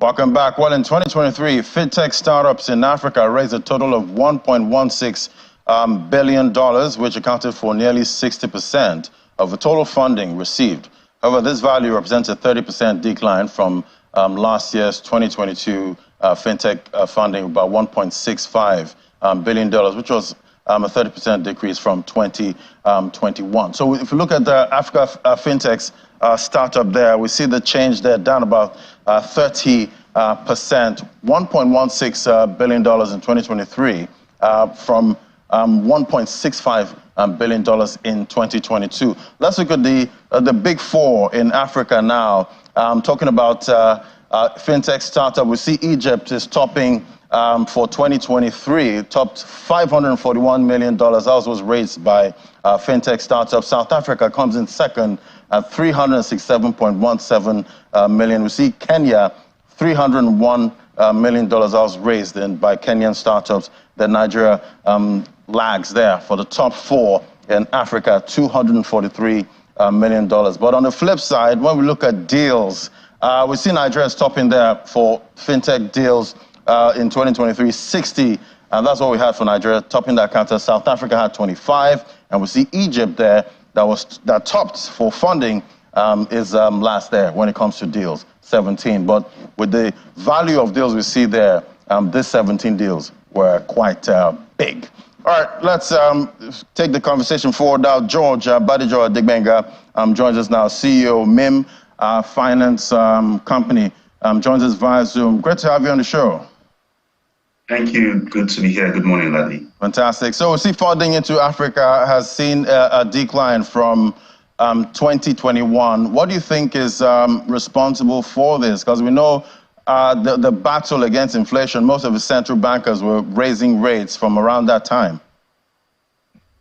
Welcome back. Well, in 2023, Fintech startups in Africa raised a total of $1.16 billion, which accounted for nearly 60% of the total funding received. However, this value represents a 30% decline from last year's 2022 Fintech funding, about $1.65 billion, which was a 30% decrease from 2021. So if you look at the Africa Fintech's startup there, we see the change there down about 30%, $1.16 billion in 2023 from $1.65 billion in 2022. Let's look at the big four in Africa now. Talking about fintech startup, we see Egypt is topping for 2023, topped $541 million. That was raised by fintech startup. South Africa comes in second at $367.17 million. We see Kenya, $301 million was raised by Kenyan startups. Then Nigeria lags there for the top four in Africa, $243 million. But on the flip side, when we look at deals, we see Nigeria is topping there for fintech deals in 2023, 60, and that's what we had for Nigeria, topping that counter. South Africa had 25, and we see Egypt there that topped for funding is last there when it comes to deals, 17. But with the value of deals we see there, these 17 deals were quite big. All right, let's take the conversation forward now. George Badejo Adegbenga joins us now, CEO MIM Finance Company, joins us via Zoom. Great to have you on the show. Thank you. Good to be here. Good morning, Ladi. Fantastic. So we see funding into Africa has seen a decline from 2021. What do you think is responsible for this? Because we know the battle against inflation, most of the central bankers were raising rates from around that time.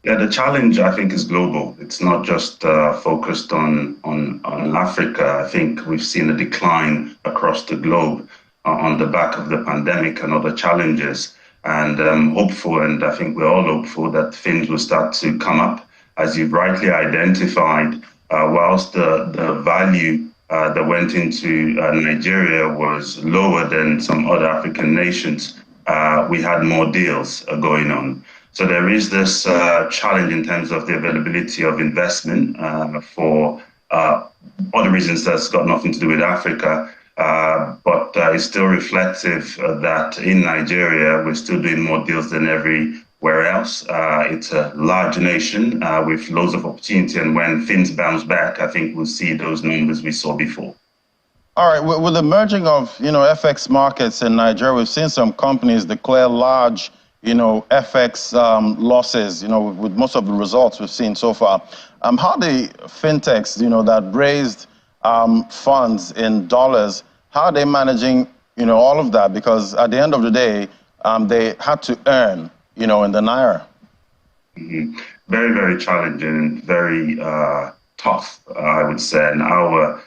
Yeah, the challenge, I think, is global. It's not just focused on Africa. I think we've seen a decline across the globe on the back of the pandemic and other challenges. And I'm hopeful, and I think we're all hopeful, that things will start to come up. As you've rightly identified, whilst the value that went into Nigeria was lower than some other African nations, we had more deals going on. So there is this challenge in terms of the availability of investment for other reasons that's got nothing to do with Africa. But it's still reflective that in Nigeria, we're still doing more deals than everywhere else. It's a large nation with loads of opportunity. And when things bounce back, I think we'll see those numbers we saw before. All right. With the merging of, FX markets in Nigeria, we've seen some companies declare large, FX losses, with most of the results we've seen so far. How the fintechs, that raised funds in dollars, how are they managing, all of that? Because at the end of the day, they had to earn, in the Naira. Mm-hmm. Very, very challenging, very tough, I would say. And our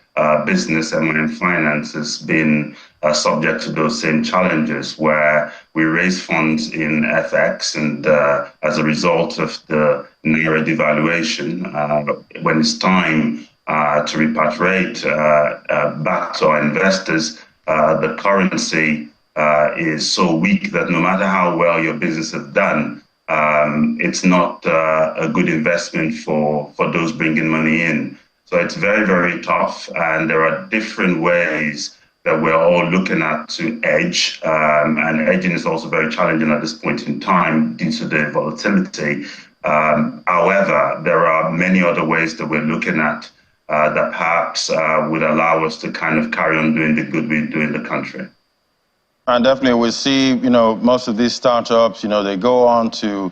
business and finance has been subject to those same challenges where we raise funds in FX and as a result of the Naira devaluation, when it's time to repatriate back to our investors, the currency is so weak that no matter how well your business has done, it's not a good investment for those bringing money in. So it's very, very tough, and there are different ways that we're all looking at to edge, and edging is also very challenging at this point in time due to the volatility. However, there are many other ways that we're looking at that perhaps would allow us to kind of carry on doing the good we do in the country. And definitely we see, most of these startups, they go on to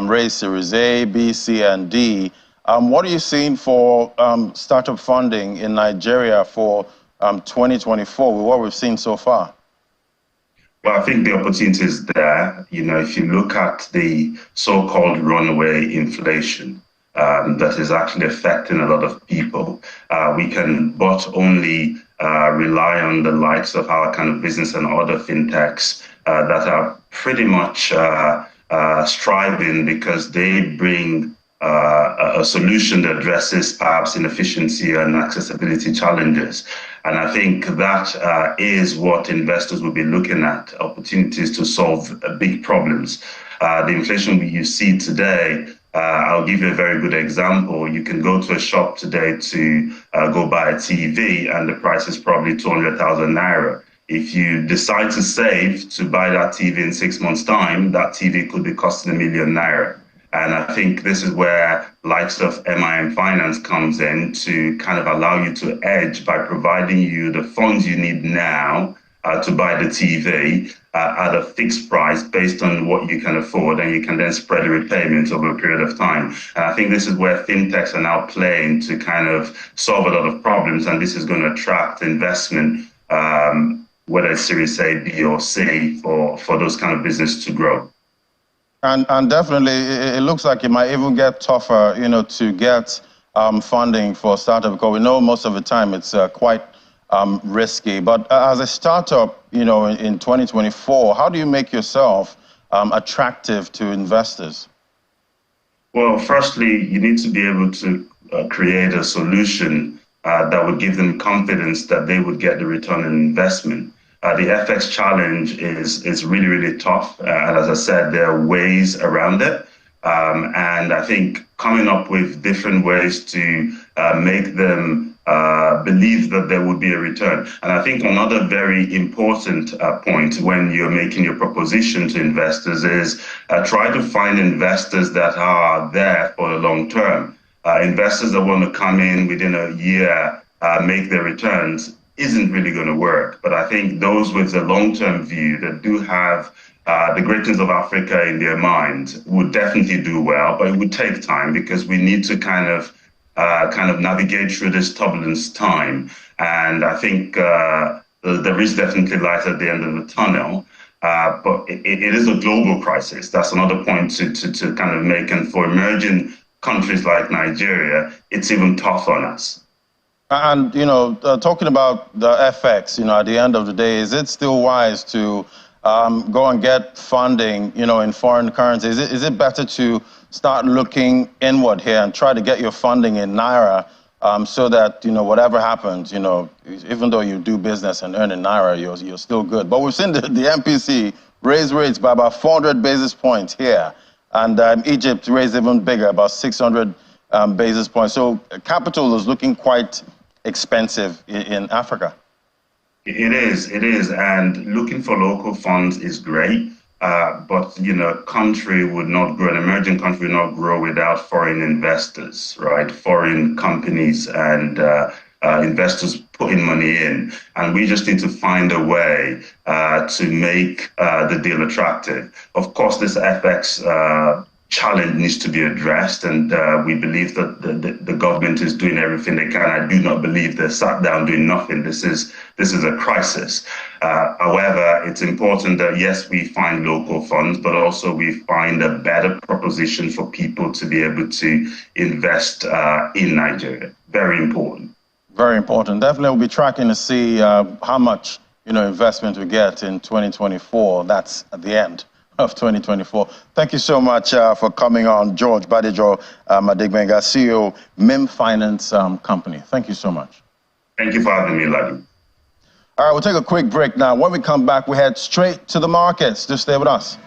raise Series A, B, C, and D. What are you seeing for startup funding in Nigeria for 2024 with what we've seen so far? Well, I think the opportunity is there. If you look at the so-called runaway inflation, that is actually affecting a lot of people. We can but only rely on the likes of our kind of business and other fintechs that are pretty much striving because they bring a solution that addresses perhaps inefficiency and accessibility challenges. And I think that is what investors will be looking at, opportunities to solve big problems. The inflation you see today, I'll give you a very good example. You can go to a shop today to go buy a TV, and the price is probably 200,000 naira. If you decide to save to buy that TV in 6 months' time, that TV could be costing 1 million naira. And I think this is where likes of MIM Finance comes in to kind of allow you to edge by providing you the funds you need now to buy the TV at a fixed price based on what you can afford, and you can then spread the repayments over a period of time. And I think this is where fintechs are now playing to kind of solve a lot of problems, and this is going to attract investment, whether it's Series A, B, or C, for those kind of business to grow. And definitely, it looks like it might even get tougher, to get funding for a startup, because we know most of the time it's quite risky. But as a startup, in 2024, how do you make yourself attractive to investors? Well, firstly, you need to be able to create a solution that would give them confidence that they would get the return on investment. The FX challenge is really, really tough. And as I said, there are ways around it. And I think coming up with different ways to make them believe that there would be a return. And I think another very important point when you're making your proposition to investors is try to find investors that are there for the long term. Investors that want to come in within a year, make their returns, isn't really going to work. But I think those with the long-term view that do have the greatness of Africa in their mind would definitely do well, but it would take time because we need to kind of navigate through this turbulence time. And I think there is definitely light at the end of the tunnel, but it is a global crisis. That's another point to kind of make. And for emerging countries like Nigeria, it's even tougher on us. And, talking about the FX, at the end of the day, is it still wise to go and get funding, in foreign currency? Is it better to start looking inward here and try to get your funding in Naira so that, whatever happens, even though you do business and earn in Naira, you're still good. But we've seen the MPC raise rates by about 400 basis points here. And Egypt raised even bigger, about 600 basis points. So capital is looking quite expensive in Africa. It is. And looking for local funds is great. But, country would not grow, an emerging country would not grow without foreign investors, right? Foreign companies and investors putting money in. And we just need to find a way to make the deal attractive. Of course, this FX challenge needs to be addressed, and we believe that the government is doing everything they can. I do not believe they're sat down doing nothing. This is a crisis. However, it's important that, yes, we find local funds, but also we find a better proposition for people to be able to invest in Nigeria. Very important. Very important. Definitely, we'll be tracking to see how much investment we get in 2024. That's at the end of 2024. Thank you so much for coming on, George Badejo Adegbenga, CEO, MIM Finance Company. Thank you so much. Thank you for having me, Ladi. All right, we'll take a quick break now. When we come back, we head straight to the markets. Just stay with us.